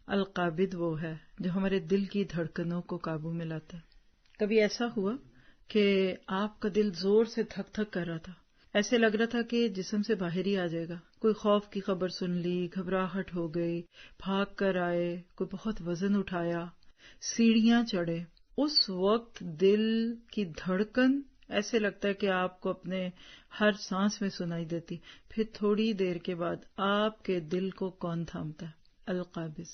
القابض وہ ہے جو ہمارے دل کی دھڑکنوں کو قابو میں لاتا ہے۔ کبھی ایسا ہوا کہ آپ کا دل زور سے دھک دھک کر رہا تھا، ایسے لگ رہا تھا کہ جسم سے باہر ہی آ جائے گا، کوئی خوف کی خبر سن لی، گھبراہٹ ہو گئی، بھاگ کر آئے، کوئی بہت وزن اٹھایا، سیڑھیاں چڑھے، اس وقت دل کی دھڑکن ایسے لگتا ہے کہ آپ کو اپنے ہر سانس میں سنائی دیتی۔ پھر تھوڑی دیر کے بعد آپ کے دل کو کون تھامتا ہے؟ القابض۔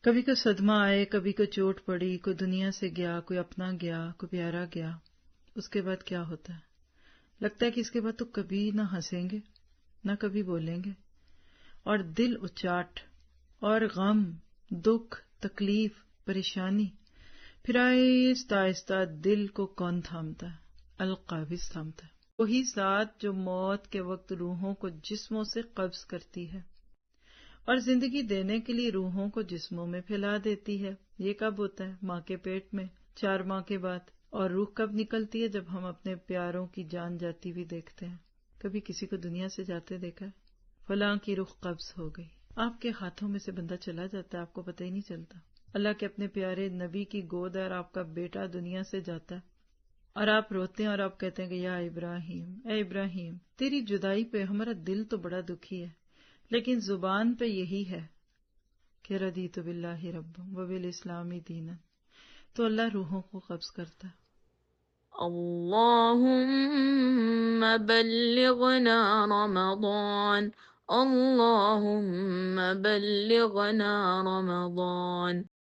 کبھی کوئی صدمہ آئے، کبھی کوئی چوٹ پڑی، کوئی دنیا سے گیا، کوئی اپنا گیا، کوئی پیارا گیا، اس کے بعد کیا ہوتا ہے؟ لگتا ہے کہ اس کے بعد تو کبھی نہ ہنسیں گے، نہ کبھی بولیں گے، اور دل اچاٹ اور غم، دکھ، تکلیف، پریشانی۔ پھر آہستہ آہستہ دل کو کون تھامتا ہے؟ القابض تھامتا ہے، وہی ذات جو موت کے وقت روحوں کو جسموں سے قبض کرتی ہے اور زندگی دینے کے لیے روحوں کو جسموں میں پھیلا دیتی ہے۔ یہ کب ہوتا ہے؟ ماں کے پیٹ میں 4 ماہ کے بعد۔ اور روح کب نکلتی ہے؟ جب ہم اپنے پیاروں کی جان جاتی ہوئی دیکھتے ہیں۔ کبھی کسی کو دنیا سے جاتے دیکھا ہے؟ فلاں کی روح قبض ہو گئی، آپ کے ہاتھوں میں سے بندہ چلا جاتا ہے، آپ کو پتہ ہی نہیں چلتا۔ اللہ کے اپنے پیارے نبی کی گود ہے اور آپ کا بیٹا دنیا سے جاتا ہے، اور آپ روتے ہیں اور آپ کہتے ہیں کہ یا ابراہیم، اے ابراہیم، تیری جدائی پہ ہمارا دل تو بڑا دکھی ہے، لیکن زبان پہ یہی ہے کہ رضیت باللہ رب وبالاسلام دینا۔ تو اللہ روحوں کو قبض کرتا ہے۔ اللهم بلغنا رمضان، اللهم بلغنا رمضان،